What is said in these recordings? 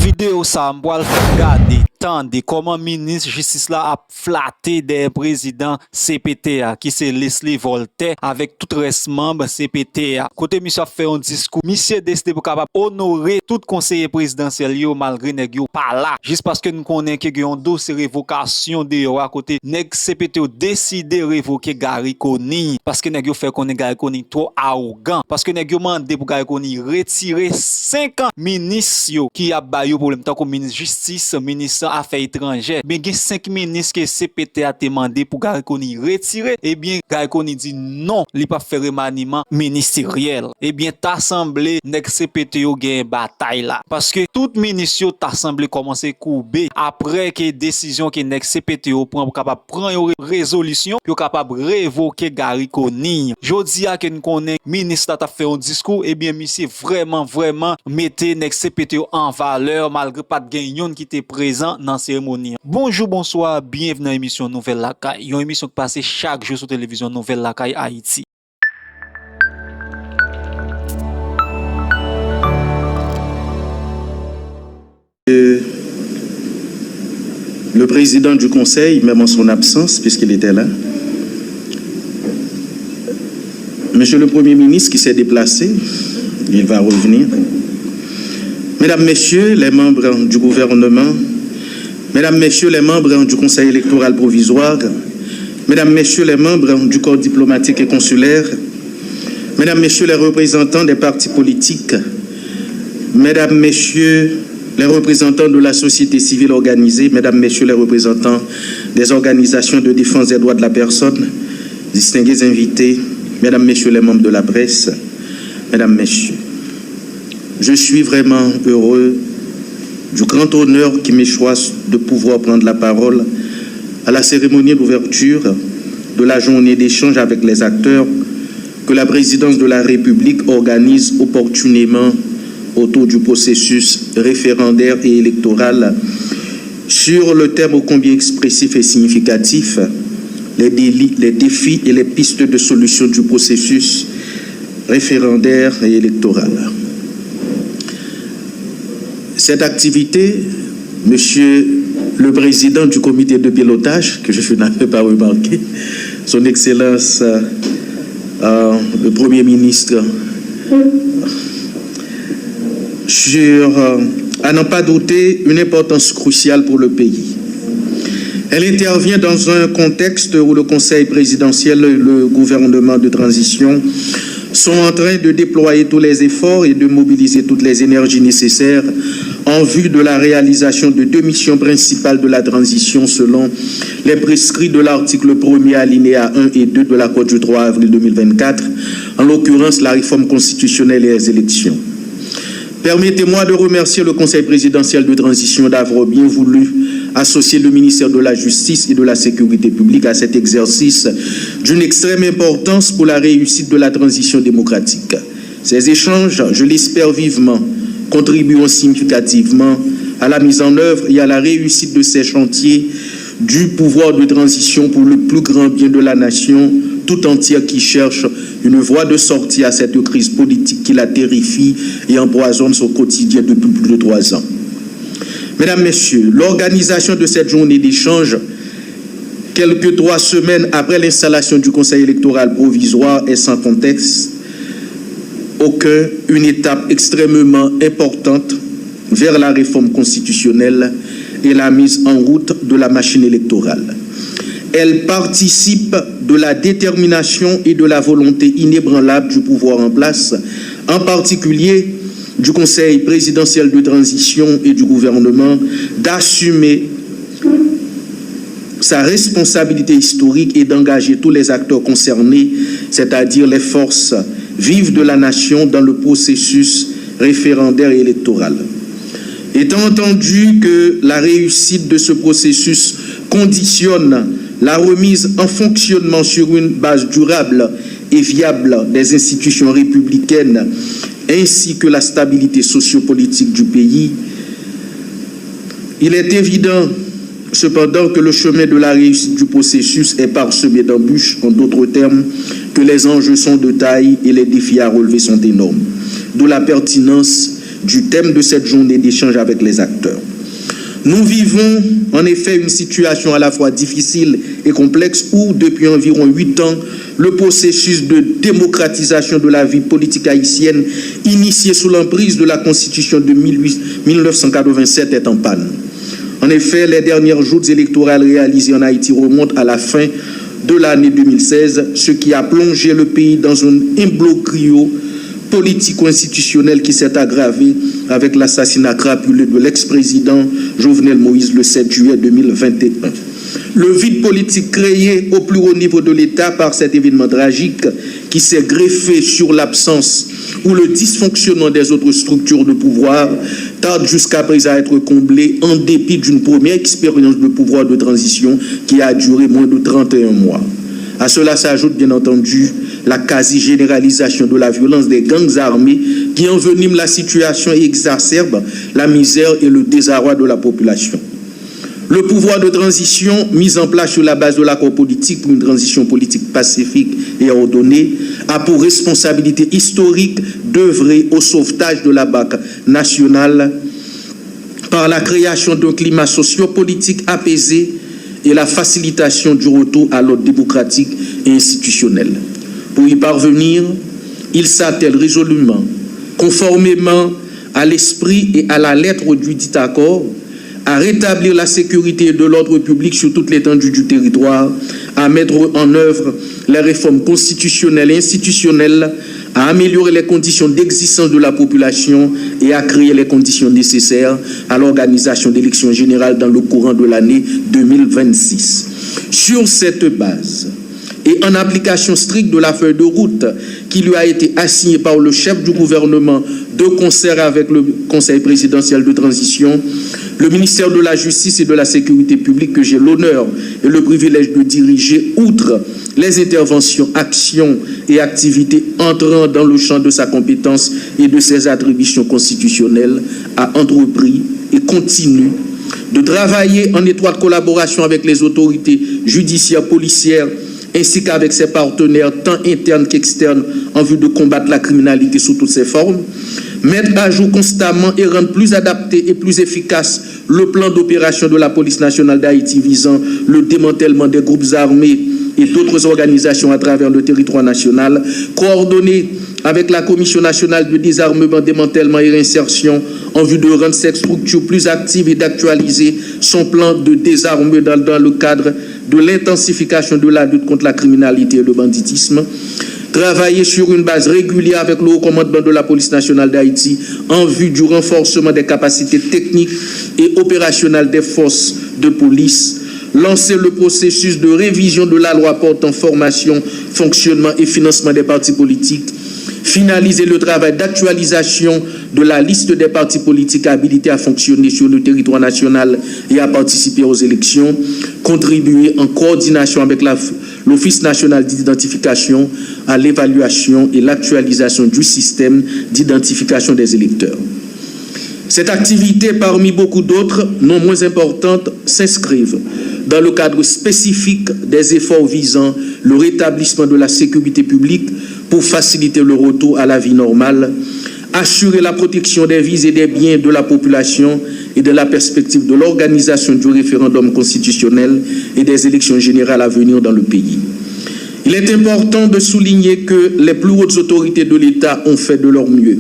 vidéo ça m'boile regarder tande comment ministre justice là a flatté des présidents CPTA qui c'est Leslie Voltaire avec tout reste membre CPTA. Côté monsieur a fait un discours, monsieur décidé pour capable honorer tout conseiller présidentiel yo malgré nèg yo pas là. Juste parce que nous connaissons que yon dossier révocation de yo à côté nèg CPTA décidé révoquer Gary Conille parce que nèg yo fait connaît Gary Conille trop arrogant parce que nèg yo mandé pour Gary Conille retirer 5 ans ministres yo qui a ba yo problème tant comme ministre justice, ministre affaires étrangères. Bien gen 5 ministres que CPTA a demandé pour Gary Conille retirer et bien Gary Conille dit non, li pas faire remaniement ministériel. Et bien t'assemblé nèg CPTA yo gen bataille là parce que tout ministre yo t'assemblé commencer courber après que décision que nèg CPTA prend pour capable prendre une résolution pour capable révoquer Gary Conille. Jodi a que nous connaît ministre t'a fait un discours et bien monsieur vraiment mettez nèg CPTA en valeur malgré pas de gagnon qui était présent dans la cérémonie. Bonjour, bonsoir, bienvenue dans l'émission Nouvelle Lakaï, une émission qui passe chaque jour sur télévision Nouvelle Lakaï Haïti. Le président du conseil, même en son absence, puisqu'il était là, monsieur le Premier ministre qui s'est déplacé, il va revenir. Mesdames, Messieurs les membres du gouvernement, Mesdames, Messieurs les membres du Conseil électoral provisoire, Mesdames, Messieurs les membres du corps diplomatique et consulaire, Mesdames, Messieurs les représentants des partis politiques, Mesdames, Messieurs les représentants de la société civile organisée, Mesdames, Messieurs les représentants des organisations de défense des droits de la personne, distingués invités, Mesdames, Messieurs les membres de la presse, Mesdames, Messieurs, je suis vraiment heureux du grand honneur qui m'est choisi de pouvoir prendre la parole à la cérémonie d'ouverture de la journée d'échange avec les acteurs que la présidence de la République organise opportunément autour du processus référendaire et électoral sur le thème ô combien expressif et significatif, les défis et les pistes de solution du processus référendaire et électoral. Cette activité, monsieur le président du comité de pilotage, que je n'avais pas remarqué, son Excellence le Premier ministre, à n'en pas douter, une importance cruciale pour le pays. Elle intervient dans un contexte où le Conseil présidentiel et le gouvernement de transition sont en train de déployer tous les efforts et de mobiliser toutes les énergies nécessaires en vue de la réalisation de 2 missions principales de la transition selon les prescrits de l'article 1er alinéa 1 et 2 de l'accord du 3 avril 2024, en l'occurrence la réforme constitutionnelle et les élections. Permettez-moi de remercier le Conseil présidentiel de transition d'avoir bien voulu associer le ministère de la Justice et de la Sécurité publique à cet exercice d'une extrême importance pour la réussite de la transition démocratique. Ces échanges, je l'espère vivement, contribueront significativement à la mise en œuvre et à la réussite de ces chantiers du pouvoir de transition pour le plus grand bien de la nation tout entière qui cherche une voie de sortie à cette crise politique qui la terrifie et empoisonne son quotidien depuis plus de 3 ans. Mesdames, Messieurs, l'organisation de cette journée d'échange, quelques 3 semaines après l'installation du Conseil électoral provisoire, est sans contexte une étape extrêmement importante vers la réforme constitutionnelle et la mise en route de la machine électorale. Elle participe de la détermination et de la volonté inébranlable du pouvoir en place, en particulier du Conseil présidentiel de transition et du gouvernement, d'assumer sa responsabilité historique et d'engager tous les acteurs concernés, c'est-à-dire les forces vives de la nation dans le processus référendaire et électoral. Étant entendu que la réussite de ce processus conditionne la remise en fonctionnement sur une base durable et viable des institutions républicaines ainsi que la stabilité sociopolitique du pays, il est évident cependant que le chemin de la réussite du processus est parsemé d'embûches, en d'autres termes, que les enjeux sont de taille et les défis à relever sont énormes. D'où la pertinence du thème de cette journée d'échange avec les acteurs. Nous vivons en effet une situation à la fois difficile et complexe où, depuis environ 8 ans, le processus de démocratisation de la vie politique haïtienne, initié sous l'emprise de la Constitution de 1987, est en panne. En effet, les dernières joutes électorales réalisées en Haïti remontent à la fin de l'année 2016, ce qui a plongé le pays dans un imbroglio politico-institutionnel qui s'est aggravé avec l'assassinat crapuleux de l'ex-président Jovenel Moïse le 7 juillet 2021. Le vide politique créé au plus haut niveau de l'État par cet événement tragique qui s'est greffé sur l'absence ou le dysfonctionnement des autres structures de pouvoir tarde jusqu'à présent à être comblé en dépit d'une première expérience de pouvoir de transition qui a duré moins de 31 mois. À cela s'ajoute bien entendu la quasi-généralisation de la violence des gangs armés qui enveniment la situation et exacerbe la misère et le désarroi de la population. Le pouvoir de transition, mis en place sur la base de l'accord politique pour une transition politique pacifique et ordonnée, a pour responsabilité historique d'œuvrer au sauvetage de la BAC nationale par la création d'un climat socio-politique apaisé et la facilitation du retour à l'ordre démocratique et institutionnel. Pour y parvenir, il s'attelle résolument, conformément à l'esprit et à la lettre du dit accord, à rétablir la sécurité de l'ordre public sur toute l'étendue du territoire, à mettre en œuvre les réformes constitutionnelles et institutionnelles, à améliorer les conditions d'existence de la population et à créer les conditions nécessaires à l'organisation d'élections générales dans le courant de l'année 2026. Sur cette base, et en application stricte de la feuille de route qui lui a été assignée par le chef du gouvernement de concert avec le Conseil présidentiel de transition, le ministère de la Justice et de la Sécurité publique que j'ai l'honneur et le privilège de diriger, outre les interventions, actions et activités entrant dans le champ de sa compétence et de ses attributions constitutionnelles, a entrepris et continue de travailler en étroite collaboration avec les autorités judiciaires, policières, ainsi qu'avec ses partenaires tant internes qu'externes en vue de combattre la criminalité sous toutes ses formes, mettre à jour constamment et rendre plus adapté et plus efficace le plan d'opération de la police nationale d'Haïti visant le démantèlement des groupes armés et d'autres organisations à travers le territoire national, coordonner avec la Commission nationale de désarmement, démantèlement et réinsertion en vue de rendre cette structure plus active et d'actualiser son plan de désarmement dans le cadre de l'intensification de la lutte contre la criminalité et le banditisme, travailler sur une base régulière avec le haut commandement de la police nationale d'Haïti en vue du renforcement des capacités techniques et opérationnelles des forces de police, lancer le processus de révision de la loi portant formation, fonctionnement et financement des partis politiques, finaliser le travail d'actualisation de la liste des partis politiques habilités à fonctionner sur le territoire national et à participer aux élections, contribuer en coordination avec l'Office national d'identification à l'évaluation et l'actualisation du système d'identification des électeurs. Cette activité, parmi beaucoup d'autres, non moins importantes, s'inscrivent dans le cadre spécifique des efforts visant le rétablissement de la sécurité publique pour faciliter le retour à la vie normale, assurer la protection des vies et des biens de la population et de la perspective de l'organisation du référendum constitutionnel et des élections générales à venir dans le pays. Il est important de souligner que les plus hautes autorités de l'État ont fait de leur mieux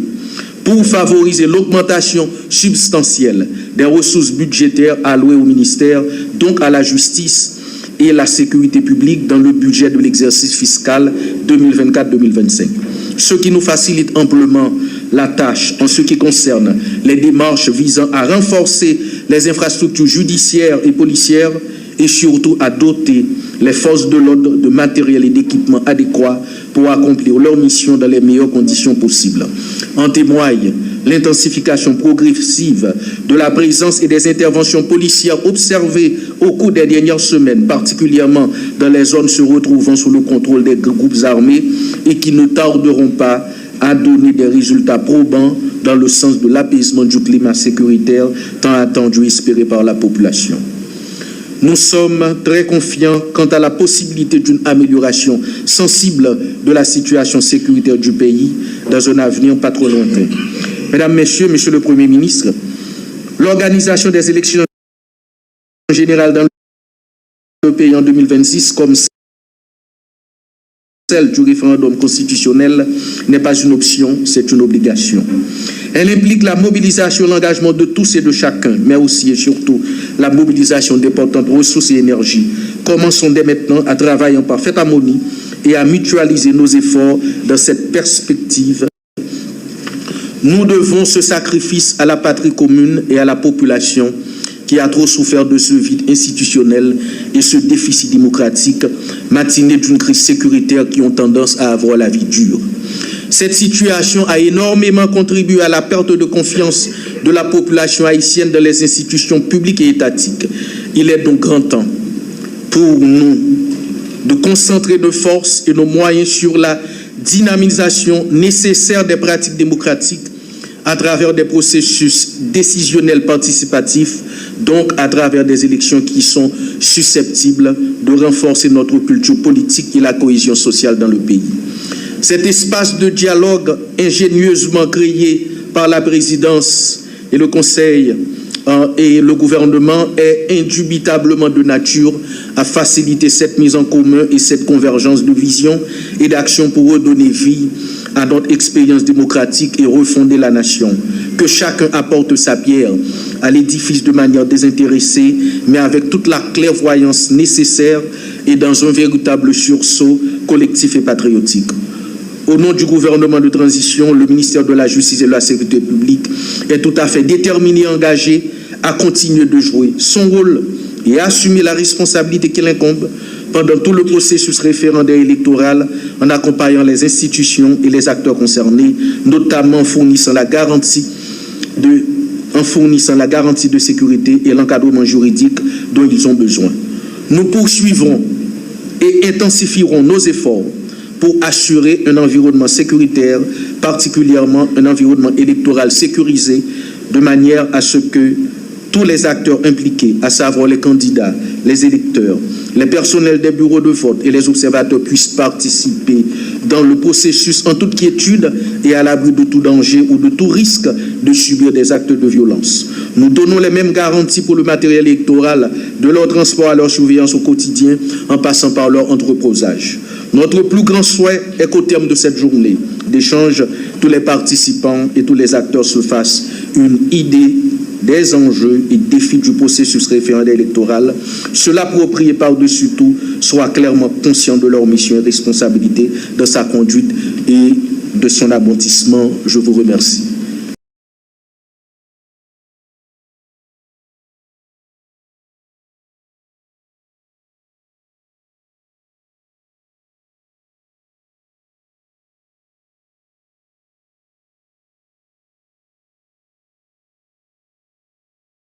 pour favoriser l'augmentation substantielle des ressources budgétaires allouées au ministère, donc à la justice et la sécurité publique dans le budget de l'exercice fiscal 2024-2025. Ce qui nous facilite amplement la tâche en ce qui concerne les démarches visant à renforcer les infrastructures judiciaires et policières et surtout à doter les forces de l'ordre de matériel et d'équipements adéquats pour accomplir leur mission dans les meilleures conditions possibles. En témoigne l'intensification progressive de la présence et des interventions policières observées au cours des dernières semaines, particulièrement dans les zones se retrouvant sous le contrôle des groupes armés et qui ne tarderont pas à donner des résultats probants dans le sens de l'apaisement du climat sécuritaire tant attendu et espéré par la population. Nous sommes très confiants quant à la possibilité d'une amélioration sensible de la situation sécuritaire du pays dans un avenir pas trop lointain. Mesdames, Messieurs, Monsieur le Premier ministre, l'organisation des élections générales dans le pays en 2026, comme celle du référendum constitutionnel, n'est pas une option, c'est une obligation. Elle implique la mobilisation et l'engagement de tous et de chacun, mais aussi et surtout la mobilisation d'importantes ressources et énergies. Commençons dès maintenant à travailler en parfaite harmonie et à mutualiser nos efforts dans cette perspective. Nous devons ce sacrifice à la patrie commune et à la population qui a trop souffert de ce vide institutionnel et ce déficit démocratique, matiné d'une crise sécuritaire qui ont tendance à avoir la vie dure. Cette situation a énormément contribué à la perte de confiance de la population haïtienne dans les institutions publiques et étatiques. Il est donc grand temps pour nous de concentrer nos forces et nos moyens sur la dynamisation nécessaire des pratiques démocratiques à travers des processus décisionnels participatifs, donc à travers des élections qui sont susceptibles de renforcer notre culture politique et la cohésion sociale dans le pays. Cet espace de dialogue ingénieusement créé par la présidence et le Conseil et le gouvernement est indubitablement de nature à faciliter cette mise en commun et cette convergence de vision et d'action pour redonner vie à notre expérience démocratique et refonder la nation. Que chacun apporte sa pierre à l'édifice de manière désintéressée, mais avec toute la clairvoyance nécessaire et dans un véritable sursaut collectif et patriotique. Au nom du gouvernement de transition, le ministère de la Justice et de la Sécurité publique est tout à fait déterminé et engagé à continuer de jouer son rôle et à assumer la responsabilité qui l'incombe pendant tout le processus référendaire électoral en accompagnant les institutions et les acteurs concernés, notamment en fournissant la garantie de sécurité et l'encadrement juridique dont ils ont besoin. Nous poursuivrons et intensifierons nos efforts pour assurer un environnement sécuritaire, particulièrement un environnement électoral sécurisé, de manière à ce que tous les acteurs impliqués, à savoir les candidats, les électeurs, les personnels des bureaux de vote et les observateurs puissent participer dans le processus en toute quiétude et à l'abri de tout danger ou de tout risque de subir des actes de violence. Nous donnons les mêmes garanties pour le matériel électoral, de leur transport à leur surveillance au quotidien, en passant par leur entreposage. Notre plus grand souhait est qu'au terme de cette journée d'échange, tous les participants et tous les acteurs se fassent une idée des enjeux et défis du processus référendaire électoral, se l'approprier par-dessus tout, soient clairement conscients de leur mission et responsabilité dans sa conduite et de son aboutissement. Je vous remercie.